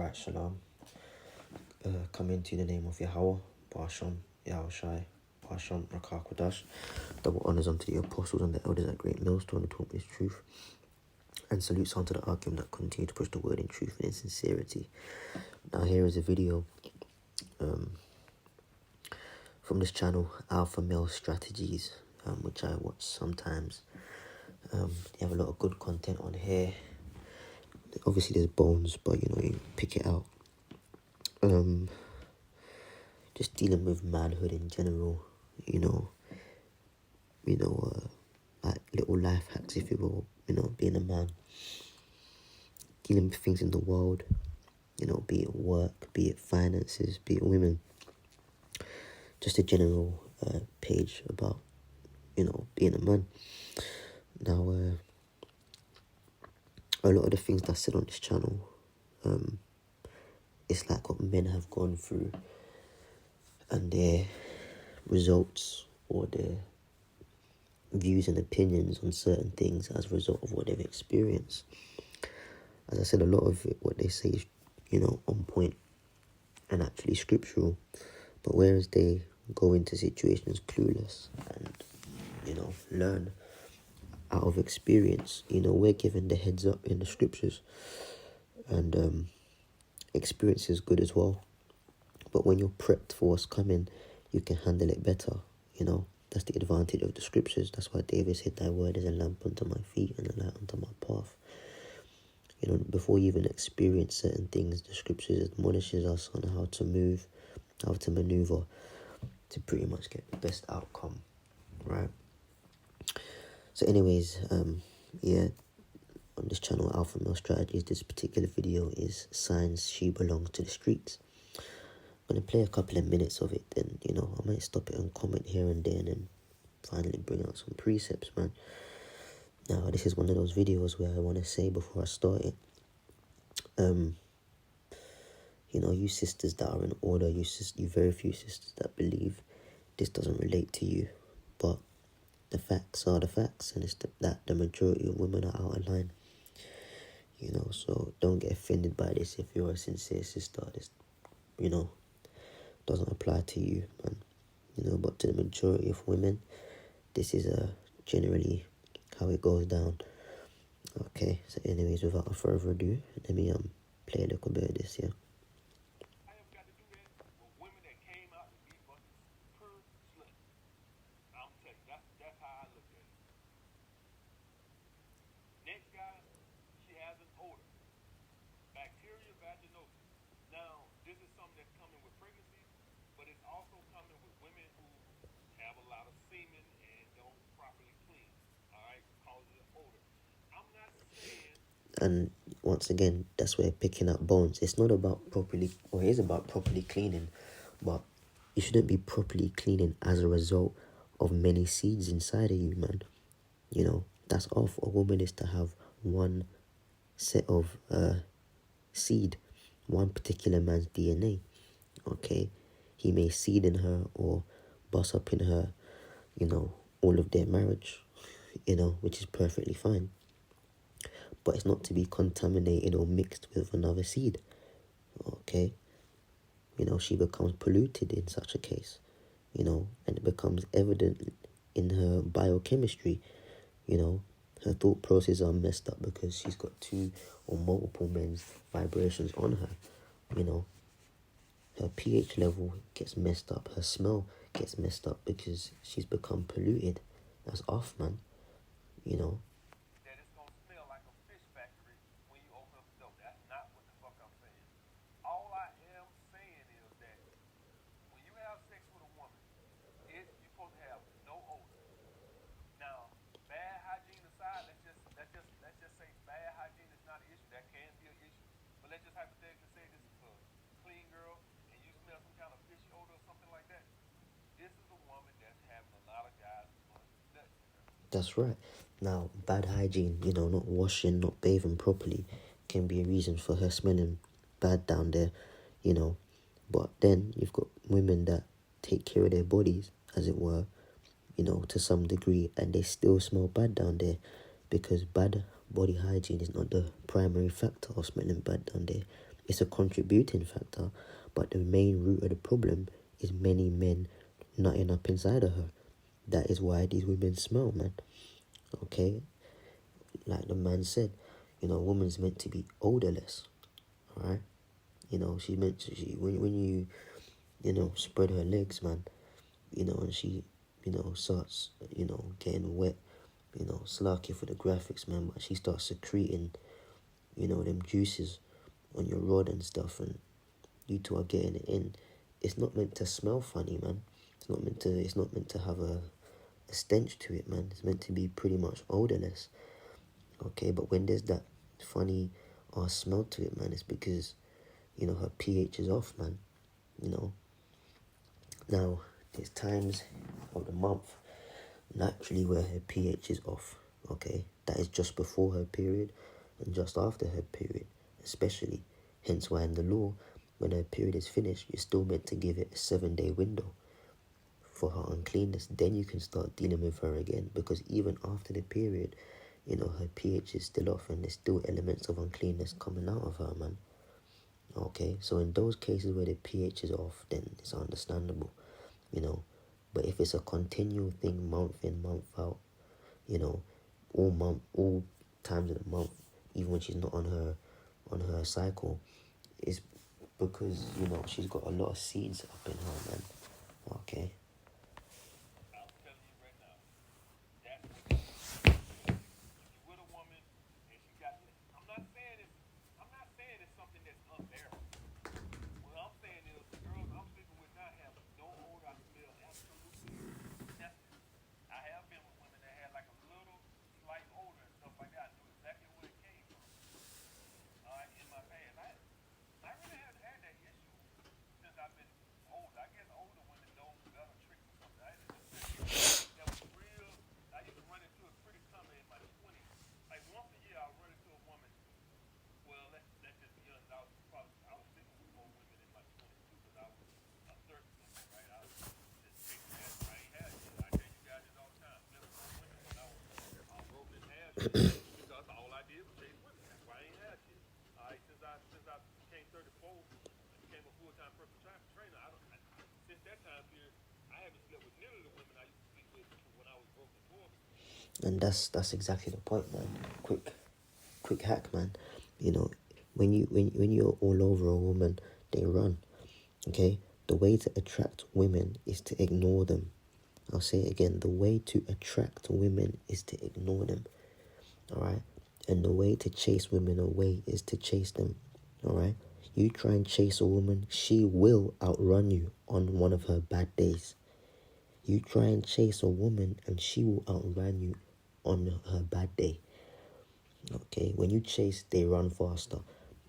Alright, Shalom. Come into the name of Yahweh, Basham, Yahushai, Basham, Rakah Kodash. Double honors unto the apostles and the elders at Great Millstone who taught me this truth. And salutes unto the argument that continue to push the word in truth and in sincerity. Now here is a video from this channel, Alpha Male Strategies, which I watch sometimes. They have a lot of good content on here. Obviously there's bones, but you pick it out. Just dealing with manhood in general, like little life hacks, if you will, being a man, dealing with things in the world, be it work, be it finances, be it women. Just a general page about, being a man. Now, a lot of the things that's said on this channel, it's like what men have gone through and their results or their views and opinions on certain things as a result of what they've experienced. As I said, a lot of it, what they say is, on point and actually scriptural. But whereas they go into situations clueless and, learn out of experience, we're given the heads up in the scriptures. And experience is good as well. But when you're prepped for what's coming, you can handle it better, That's the advantage of the scriptures. That's why David said, thy word is a lamp unto my feet and a light unto my path. Before you even experience certain things, the scriptures admonishes us on how to move, how to maneuver to pretty much get the best outcome, right? So anyways, on this channel, Alpha Male Strategies, this particular video is Signs She Belongs to the Streets. I'm going to play a couple of minutes of it, then, I might stop it and comment here and there and then finally bring out some precepts, man. Now, this is one of those videos where I want to say before I start it, you sisters that are in order, you very few sisters that believe this doesn't relate to you, but the facts are the facts, and it's that the majority of women are out of line, so don't get offended by this if you're a sincere sister. This, doesn't apply to you, man, but to the majority of women, this is generally how it goes down. Okay, so anyways, without further ado, let me play a little bit of this, yeah. And once again, that's where picking up bones. It's not about properly, or it is about properly cleaning, but you shouldn't be properly cleaning as a result of many seeds inside of you, man. That's all for a woman, is to have one set of seed, one particular man's DNA. Okay, he may seed in her or bust up in her, all of their marriage, which is perfectly fine. But it's not to be contaminated or mixed with another seed, okay? She becomes polluted in such a case, and it becomes evident in her biochemistry, her thought processes are messed up because she's got two or multiple men's vibrations on her, her pH level gets messed up, her smell gets messed up because she's become polluted. That's off, man, That's right. Now, bad hygiene, not washing, not bathing properly, can be a reason for her smelling bad down there, But then you've got women that take care of their bodies, as it were, to some degree, and they still smell bad down there because bad body hygiene is not the primary factor of smelling bad down there. It's a contributing factor, but the main root of the problem is many men nutting up inside of her. That is why these women smell, man. Okay? Like the man said, a woman's meant to be odorless. Alright? She's meant to, when you, spread her legs, man, and she, starts, getting wet, slacking for the graphics, man, but she starts secreting, them juices on your rod and stuff, and you two are getting it in. It's not meant to smell funny, man. It's not meant to have a stench to it, man. It's meant to be pretty much odorless. Okay, but when there's that funny smell to it, man, it's because, her pH is off, man. Now, there's times of the month naturally where her pH is off. Okay, that is just before her period and just after her period, especially. Hence why in the law, when her period is finished, you're still meant to give it a 7-day window for her uncleanness. Then you can start dealing with her again, because even after the period, her pH is still off and there's still elements of uncleanness coming out of her, man. Okay, so in those cases where the pH is off, then it's understandable, But if it's a continual thing, month in, month out, all times of the month, even when she's not on her cycle, it's because, she's got a lot of seeds up in her, man. Okay. And that's exactly the point, man. Quick hack, man. When you're all over a woman, they run. Okay? The way to attract women is to ignore them. I'll say it again. The way to attract women is to ignore them. Alright? And the way to chase women away is to chase them. Alright? You try and chase a woman, she will outrun you on one of her bad days. You try and chase a woman and she will outrun you on her bad day. Okay, when you chase, they run faster.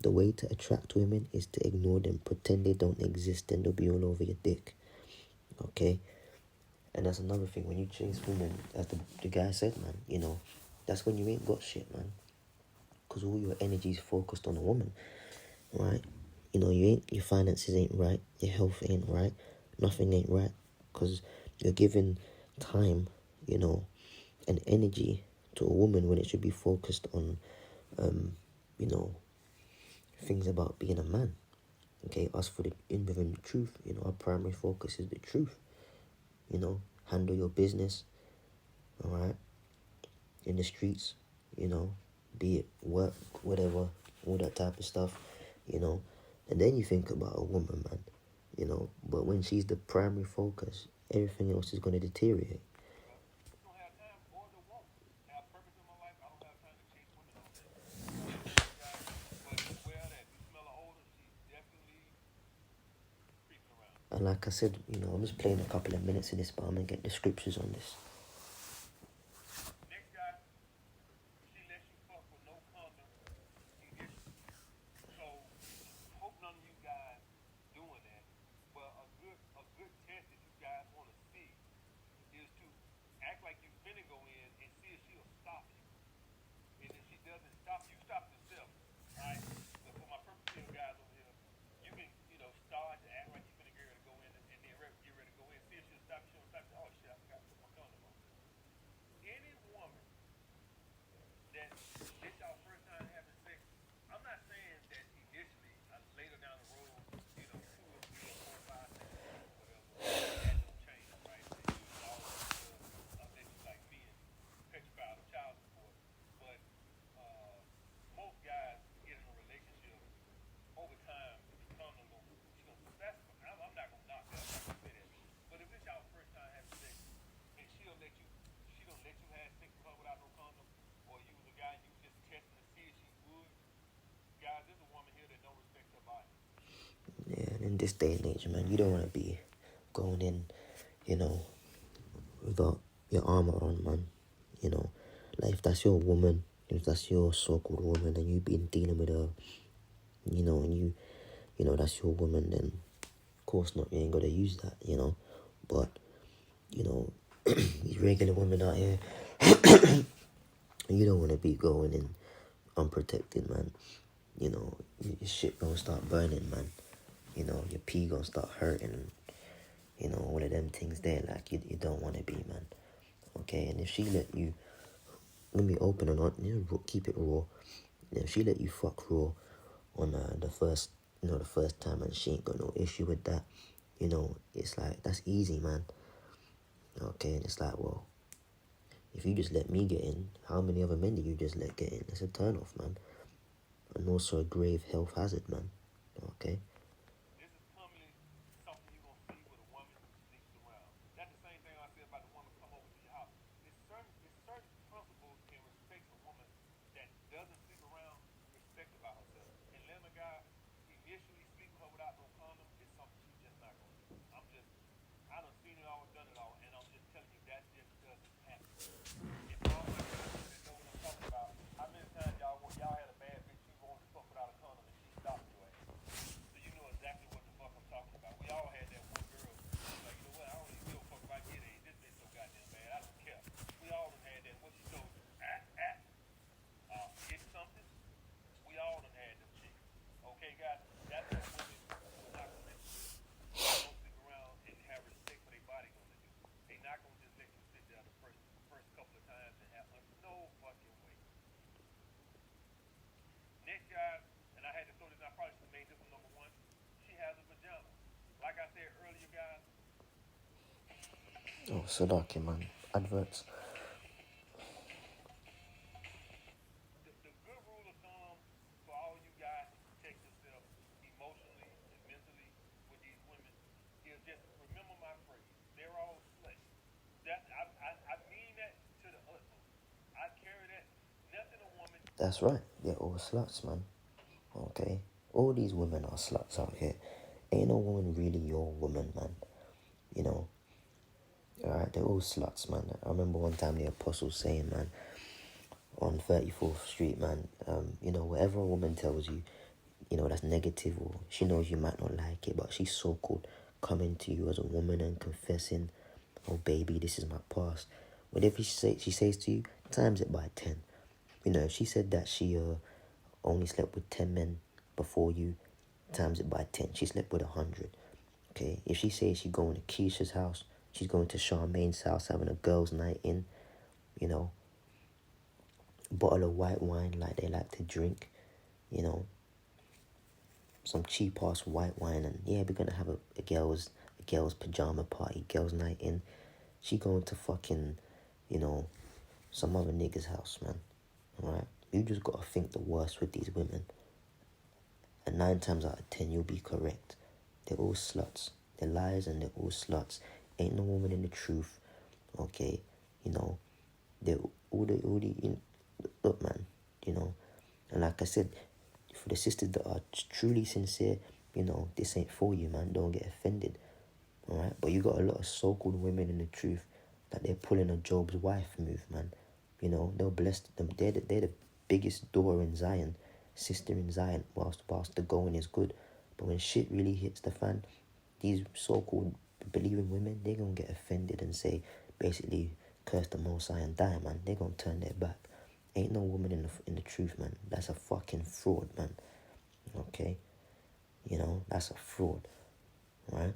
The way to attract women is to ignore them, pretend they don't exist, and they'll be all over your dick. Okay, and that's another thing. When you chase women, as the guy said, man, that's when you ain't got shit, man. Because all your energy is focused on a woman, right? Your finances ain't right, your health ain't right, nothing ain't right, because you're giving time, and energy to a woman when it should be focused on, things about being a man. Okay, us for within the truth, our primary focus is the truth. Handle your business, all right, in the streets, be it work, whatever, all that type of stuff, and then you think about a woman, man, but when she's the primary focus, everything else is going to deteriorate. And like I said, I'm just playing a couple of minutes of this, but I'm going to get the scriptures on this. in this day and age, man, you don't want to be going in, you know, without your armor on, man. You know, like if that's your woman, if that's your so-called woman, and you've been dealing with her, you know, and you know, that's your woman, then of course not, you ain't gotta use that, you know. But, you know, these regular women out here, you don't want to be going in unprotected, man. You know, your shit gonna start burning, man. You know, your pee gonna start hurting. You know, one of them things there, like, you don't want to be, man. Okay, and if she let you, let me open or not, you know, keep it raw. If she let you fuck raw on the first, you know, the first time, and she ain't got no issue with that, you know, it's like, that's easy, man. Okay, and it's like, well, if you just let me get in, how many other men do you just let get in? It's a turn off, man. And also a grave health hazard, man. Okay? This is commonly something you're going to see with a woman who sneaks around. That's the same thing I said about the woman come over to your house. It's certain principles in respect a woman that doesn't sleep around, respect about herself. And letting a guy initially sleep with her without no condom is something she's just not going to do. I done seen it all, done it all, and I'm just telling you that just doesn't happen. If all my guys that know what I'm talking about, how many times y'all had a bad bitch you wanted to fuck without a condom and she stopped your ass? So you know exactly what the fuck I'm talking about. We all had that one girl who's like, you know what, I don't even give a fuck if I get AIDS. This bitch so goddamn bad, I don't care. We all done had that. What she told you, get something. We all done had them chicks. Okay, guys, that's what women who are not promiscuous, don't sleep around and have respect for their body gonna do. They not gonna just let you sit there the first couple of times and have no fucking way. Next, guys, and I had to throw this, I probably should have made this one number one. She has a vagina. Like I said earlier, guys. Oh, Sadaki, man. Adverts. The good rule of thumb for all you guys to protect yourself emotionally and mentally with these women is just remember my phrase. They're all sluts. I mean that to the utmost. I carry that. Nothing a woman. That's right. They're all sluts, man. Okay? All these women are sluts out here. Ain't no woman really your woman, man. You know? Alright? They're all sluts, man. I remember one time the apostle saying, man, on 34th Street, man, you know, whatever a woman tells you, you know, that's negative, or she knows you might not like it, but she's so-called coming to you as a woman and confessing, oh, baby, this is my past. Whatever she says to you, times it by 10. You know, if she said that she only slept with 10 men before you, times it by 10. She slept with 100. Okay? If she says she's going to Keisha's house, she's going to Charmaine's house, having a girls' night in, you know, bottle of white wine like they like to drink, you know, some cheap ass white wine, and yeah, we're gonna have a girls pajama party, girls night in. She going to fucking, you know, some other nigga's house, man. Alright? You just gotta think the worst with these women. And 9 times out of 10 you'll be correct. They're all sluts. They're liars and they're all sluts. Ain't no woman in the truth. Okay? You know, they're all the look, man, you know. And like I said, for the sisters that are truly sincere, you know, this ain't for you, man. Don't get offended. Alright? But you got a lot of so-called women in the truth that they're pulling a Job's wife move, man. You know, they'll bless them. They're the biggest door in Zion, sister in Zion, whilst the going is good. But when shit really hits the fan, these so-called believing women, they're going to get offended and say, basically, curse the Most High and die, man. They're going to turn their back. Ain't no woman in the truth, man. That's a fucking fraud, man. Okay? You know, that's a fraud. Right?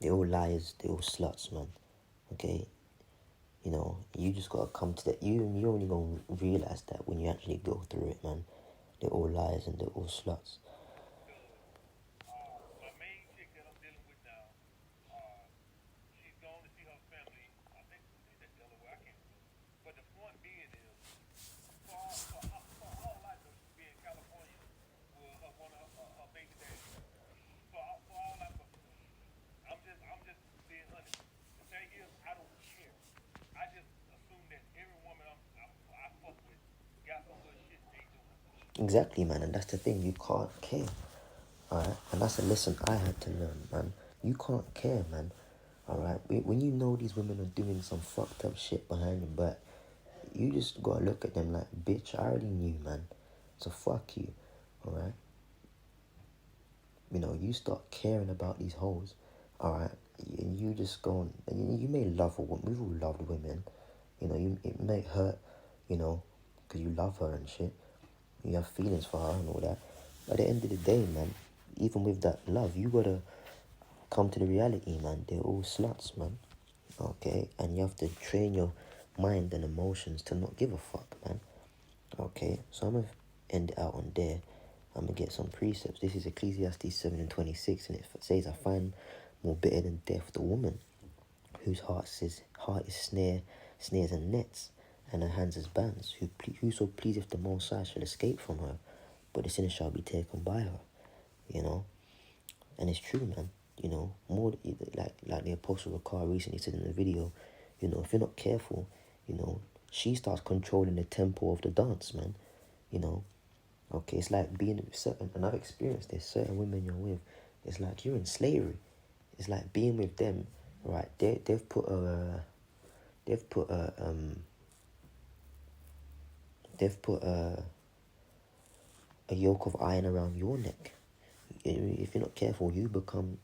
They're all liars. They're all sluts, man. Okay? You know, you just gotta come to that. You only gonna realize that when you actually go through it, man. They're all liars and they're all sluts. My main chick that I'm dealing with now, she's going to see her family. I think that's Delaware. I can't remember. But the point being is, for all I know, she be in California with one of her baby daddy. For all I fucking know, I'm just being honest. The thing is, I don't care. I just assume that every woman I fuck with got some good shit they doing. Exactly, man. And that's the thing. You can't care. Alright? And that's a lesson I had to learn, man. You can't care, man. Alright? When you know these women are doing some fucked up shit behind your back, you just gotta look at them like, bitch, I already knew, man. So fuck you. Alright? You know, you start caring about these hoes. Alright? And you just go and you may love a woman. We've all loved women. You know, it may hurt, you know, because you love her and shit. You have feelings for her and all that. But at the end of the day, man, even with that love, you gotta come to the reality, man. They're all sluts, man. Okay? And you have to train your mind and emotions to not give a fuck, man. Okay? So I'm gonna end it out on there. I'm gonna get some precepts. This is Ecclesiastes 7:26, and it says, I find more bitter than death the woman whose heart is snares and nets, and her hands as bands. Whoso pleaseth the Most High shall escape from her, but the sinner shall be taken by her. You know, and it's true, man. You know, more like the Apostle Ricard recently said in the video. You know, if you're not careful, you know, she starts controlling the tempo of the dance, man. You know, okay, it's like being with certain, and I've experienced this. Certain women you're with, it's like you're in slavery. It's like being with them, right? They've put a a yoke of iron around your neck. If you're not careful, you become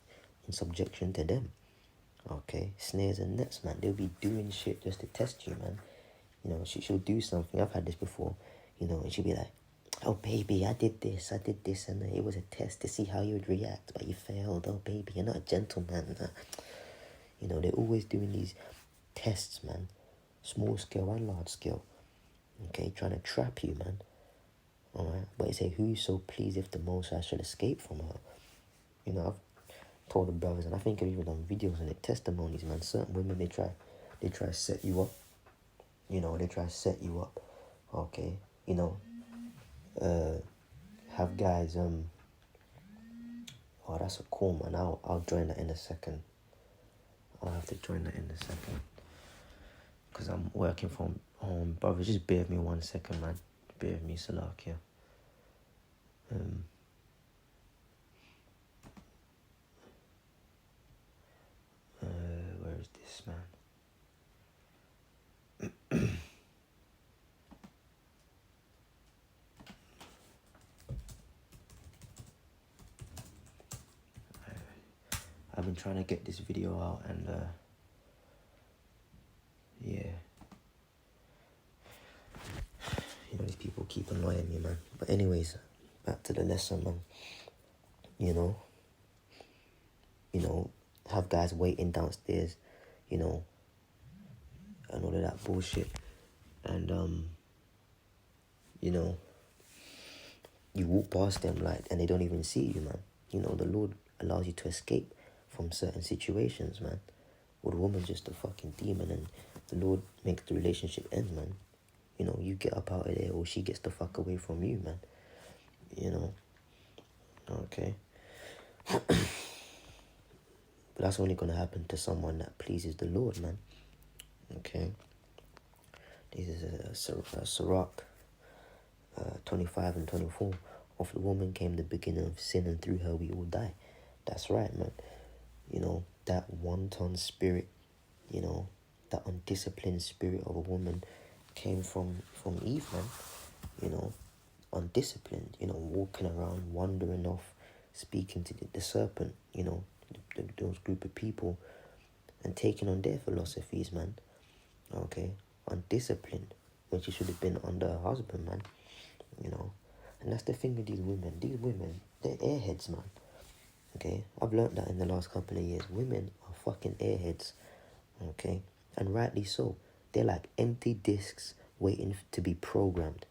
in subjection to them. Okay, snares and nets, man. They'll be doing shit just to test you, man. You know, she'll do something. I've had this before, you know, and she'll be like, oh, baby, I did this, and it was a test to see how you would react, but you failed. Oh, baby, you're not a gentleman. You know, they're always doing these tests, man. Small scale and large scale. Okay, trying to trap you, man. Alright, but it say, who so pleased if the Most High shall escape from her? You know, I've told the brothers, and I think I've even done videos on it, testimonies, man. Certain women, they try to set you up. You know, they try to set you up. Okay, you know, have guys, oh, that's a cool, man. I'll join that in a second. I'll have to join that in a second. Because I'm working from home. Brothers, just bear with me 1 second, man. Bear with me, Salakia. Where is this, man? I've been trying to get this video out, and yeah, you know, these people keep annoying me, man. But anyways, back to the lesson, man. You know, have guys waiting downstairs, you know, and all of that bullshit, and you know, you walk past them like, and they don't even see you, man. You know, the Lord allows you to escape from certain situations, man. Or the woman's just a fucking demon, and the Lord makes the relationship end, man. You know, you get up out of there, or she gets the fuck away from you, man. You know, okay. But that's only gonna happen to someone that pleases the Lord, man. Okay. This is a Sirach 25 and 24. Of the woman came the beginning of sin, and through her we all die. That's right, man. You know, that wanton spirit, you know, that undisciplined spirit of a woman came from Eve, man. You know, undisciplined, you know, walking around, wandering off, speaking to the serpent, you know, those group of people, and taking on their philosophies, man. Okay, undisciplined, when she should have been under her husband, man. You know, and that's the thing with these women. These women, they're airheads, man. Okay, I've learned that in the last couple of years. Women are fucking airheads. Okay, and rightly so. They're like empty discs waiting to be programmed.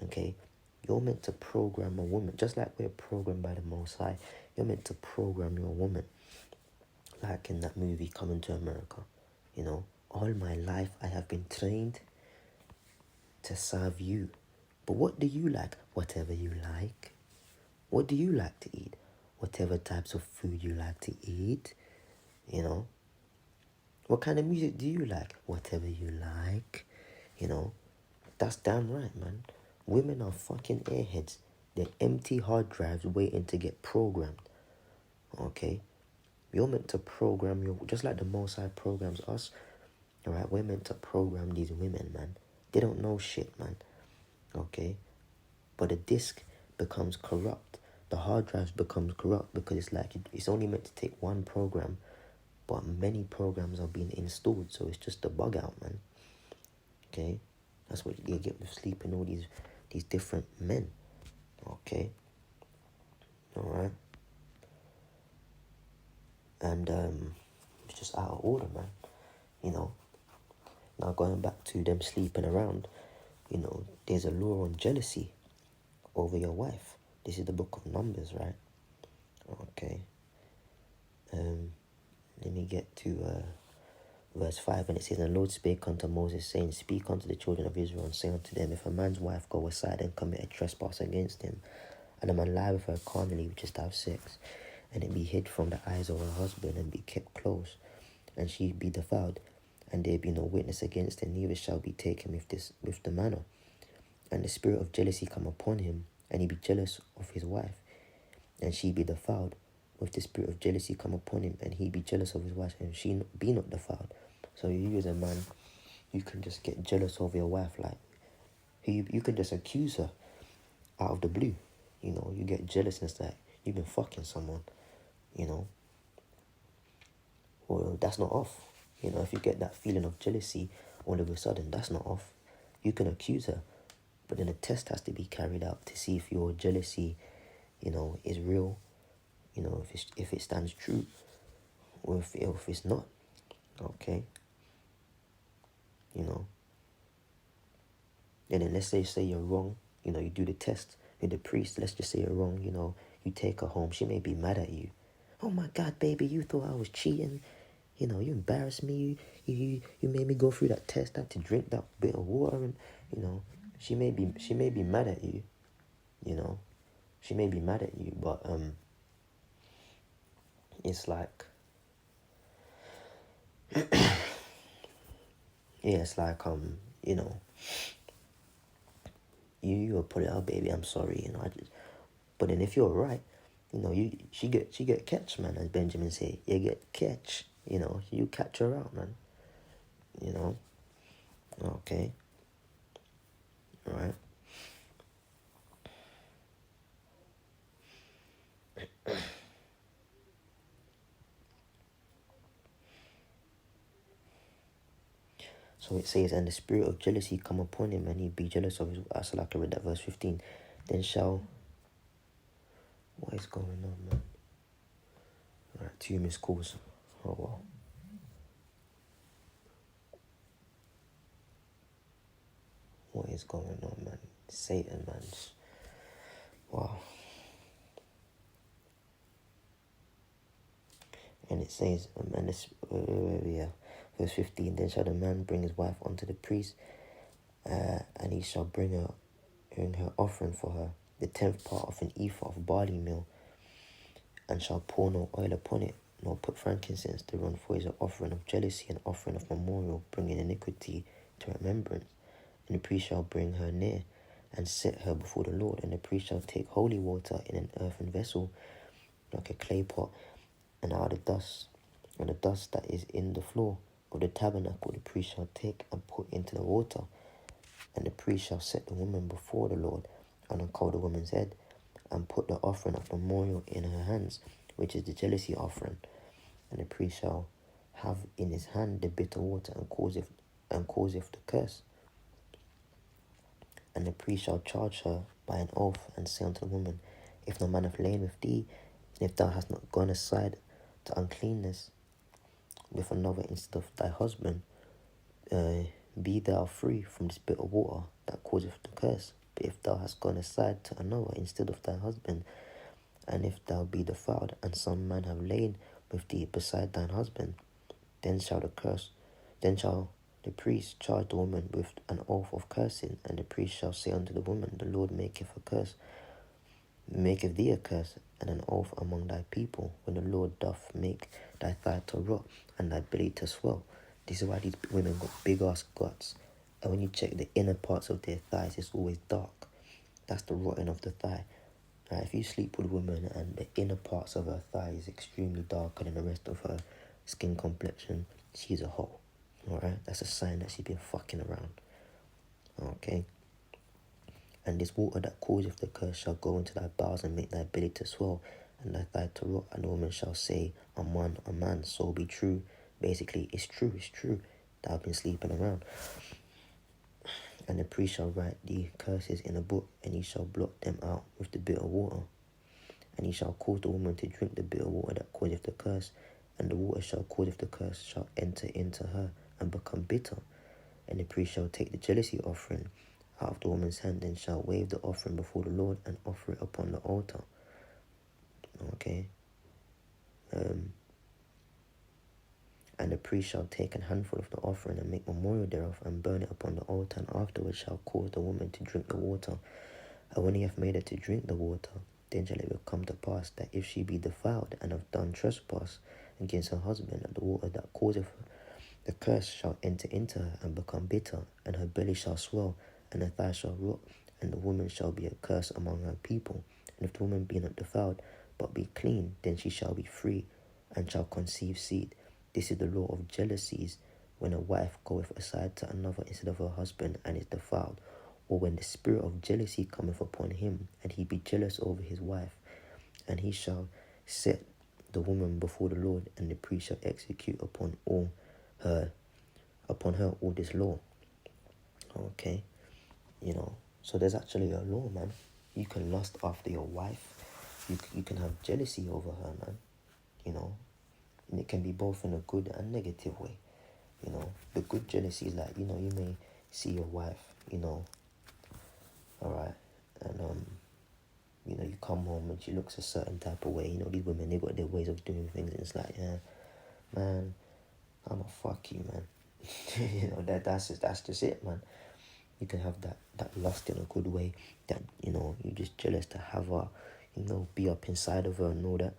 Okay, you're meant to program a woman, just like we're programmed by the Most High. You're meant to program your woman, like in that movie Coming to America. You know, all my life I have been trained to serve you. But what do you like? Whatever you like. What do you like to eat? Whatever types of food you like to eat. You know, what kind of music do you like? Whatever you like. You know, that's damn right, man. Women are fucking airheads. They're empty hard drives waiting to get programmed. Okay? You're meant to program just like the Most High programs us. Alright, we're meant to program these women, man. They don't know shit, man. Okay? But the disk becomes corrupt. The hard drives becomes corrupt because it's like it's only meant to take one program, but many programs are being installed, so it's just a bug out, man. Okay? That's what you get with sleeping all these different men. Okay? Alright? And it's just out of order, man. You know. Now going back to them sleeping around, you know, there's a law on jealousy over your wife. This is the book of Numbers, right? Okay. Let me get to verse 5, and it says, "And the Lord spake unto Moses, saying, Speak unto the children of Israel, and say unto them, If a man's wife go aside and commit a trespass against him, and a man lie with her carnally, which is to have sex, and it be hid from the eyes of her husband, and be kept close, and she be defiled, and there be no witness against him, neither shall be taken with the manner. And the spirit of jealousy come upon him, and he be jealous of his wife, and she be defiled. With the spirit of jealousy come upon him, and he be jealous of his wife, and she be not defiled." So you as a man, you can just get jealous of your wife, like you can just accuse her out of the blue. You know, you get jealousness that you've been fucking someone, you know. Well, that's not off. You know, if you get that feeling of jealousy all of a sudden, that's not off. You can accuse her, but then a test has to be carried out to see if your jealousy, you know, is real. You know, if it stands true, or if it's not. Okay. You know. And then let's say you're wrong. You know, you do the test with the priest. Let's just say you're wrong. You know, you take her home. She may be mad at you. "Oh my God, baby, you thought I was cheating. You know, you embarrassed me. You made me go through that test. I had to drink that bit of water." And you know, she may be mad at you. You know, she may be mad at you, but it's like, yeah, it's like you know, you will put it out, "Baby, I'm sorry." You know, but then if you're right, you know, she get catch, man, as Benjamin say. You get catch. You know, you catch her out, man. You know. Okay. All right. So it says, "And the spirit of jealousy come upon him, and he be jealous of his." So like I read that verse 15. Then shall, what is going on, man? All right, 2 missed calls. Oh wow. What is going on, man? Satan, man. Wow. And it says, and this, yeah, verse 15. "Then shall the man bring his wife unto the priest, and he shall bring her offering for her, the 10th part of an ephah of barley meal, and shall pour no oil upon it, nor put frankincense thereon, for it is an offering of jealousy, an offering of memorial, bringing iniquity to remembrance. And the priest shall bring her near, and set her before the Lord. And the priest shall take holy water in an earthen vessel, like a clay pot, and out of the dust, and the dust that is in the floor of the tabernacle the priest shall take and put into the water. And the priest shall set the woman before the Lord, and uncover the woman's head, and put the offering of memorial in her hands, which is the jealousy offering. And the priest shall have in his hand the bitter water, and causeth the curse. And the priest shall charge her by an oath, and say unto the woman, If no man hath lain with thee, and if thou hast not gone aside to uncleanness with another instead of thy husband, be thou free from this bitter water that causeth the curse. But if thou hast gone aside to another instead of thy husband, and if thou be defiled, and some man have lain with thee beside thine husband, then shall the priest charge the woman with an oath of cursing, and the priest shall say unto the woman, The Lord maketh thee a curse, and an oath among thy people, when the Lord doth make thy thigh to rot, and thy belly to swell. This is why these women got big ass guts, and when you check the inner parts of their thighs, it's always dark. That's the rotting of the thigh. Right? If you sleep with a woman and the inner parts of her thigh is extremely darker than the rest of her skin complexion, she's a hoe. Alright? That's a sign that she's been fucking around. Okay? And this water that causeth the curse shall go into thy bowels and make thy belly to swell, and thy thigh to rot, and the woman shall say, a man, so be true. Basically, it's true that I've been sleeping around. And the priest shall write the curses in a book, and he shall blot them out with the bitter water. And he shall cause the woman to drink the bitter water that causeth the curse, and the water shall causeth the curse shall enter into her and become bitter. And the priest shall take the jealousy offering out of the woman's hand, and shall wave the offering before the Lord and offer it upon the altar. Okay. And the priest shall take a handful of the offering and make memorial thereof and burn it upon the altar, and afterwards shall cause the woman to drink the water. And when he hath made her to drink the water, then shall it come to pass that if she be defiled and have done trespass against her husband, and the water that causeth the curse shall enter into her and become bitter, and her belly shall swell, and her thigh shall rot, and the woman shall be a curse among her people. And if the woman be not defiled, but be clean, then she shall be free, and shall conceive seed. This is the law of jealousies, when a wife goeth aside to another instead of her husband, and is defiled, or when the spirit of jealousy cometh upon him, and he be jealous over his wife, and he shall set the woman before the Lord, and the priest shall execute upon her all this law. Okay, so there's actually a law, man. You can lust after your wife. You can have jealousy over her, man. And it can be both in a good and negative way. The good jealousy is like, you may see your wife, alright, and you come home and she looks a certain type of way. These women, they got their ways of doing things, and it's like, yeah, man, I'ma fuck you, man. That's just it, man. You can have that lust in a good way, that you're just jealous to have her, be up inside of her and all that.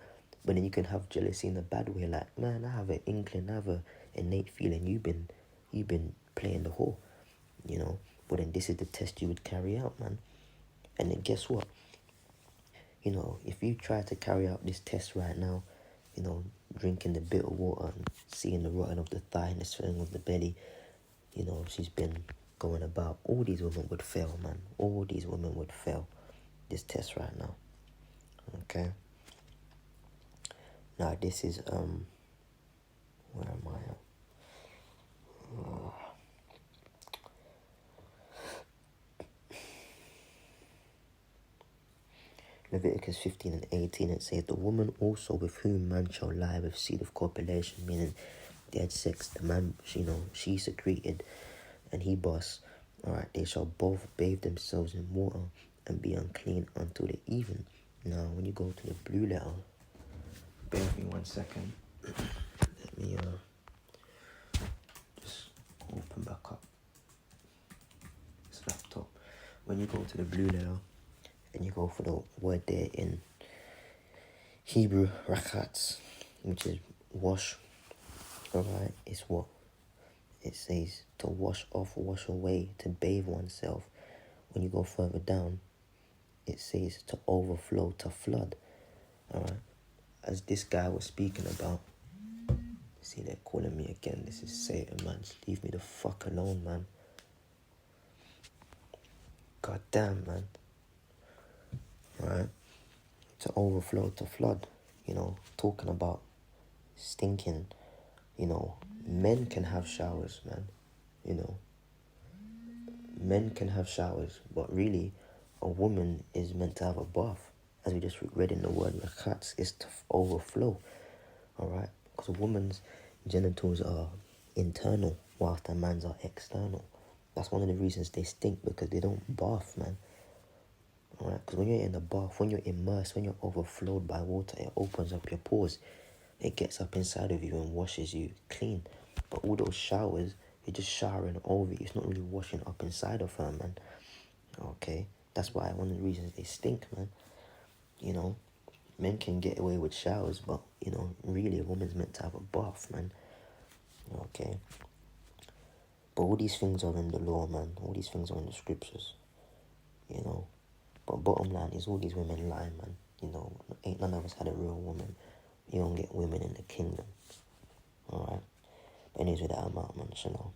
But then you can have jealousy in a bad way, like, man, I have an inkling, I have an innate feeling you've been playing the whore, But then this is the test you would carry out, man. And then guess what? If you try to carry out this test right now, drinking the bitter water and seeing the rotting of the thigh and the swelling of the belly, she's been going about, all these women would fail, man. All these women would fail this test right now. Okay? Now this is, where am I at? Leviticus 15 and 18, it says, the woman also with whom man shall lie with seed of copulation, meaning they had sex, the man, she secreted and he bust, alright, they shall both bathe themselves in water and be unclean until the even. Now, when you go to the blue letter, bear with me 1 second. Let me just open back up this laptop. When you go to the blue letter and you go for the word there in Hebrew, rakats, which is wash, alright, it's what? It says to wash off, wash away, to bathe oneself. When you go further down, it says to overflow, to flood. Alright, as this guy was speaking about, see, they're calling me again. This is Satan, man. Just leave me the fuck alone, man. God damn, man. Alright, to overflow, to flood. Talking about stinking. Men can have showers, man. Men can have showers, but really, a woman is meant to have a bath. As we just read in the word, rakats is to overflow. Alright? Because a woman's genitals are internal, whilst a man's are external. That's one of the reasons they stink, because they don't bath, man. Alright? Because when you're in the bath, when you're immersed, when you're overflowed by water, it opens up your pores. It gets up inside of you and washes you clean. But all those showers, you're just showering over you. It's not really washing up inside of her, man. Okay? That's why one of the reasons they stink, man. Men can get away with showers, but, really a woman's meant to have a bath, man. Okay? But all these things are in the law, man. All these things are in the scriptures. But bottom line is all these women lie, man. You know, ain't none of us had a real woman. You don't get women in the kingdom. Alright? But anyways, with that, I'm out, man. Shalom.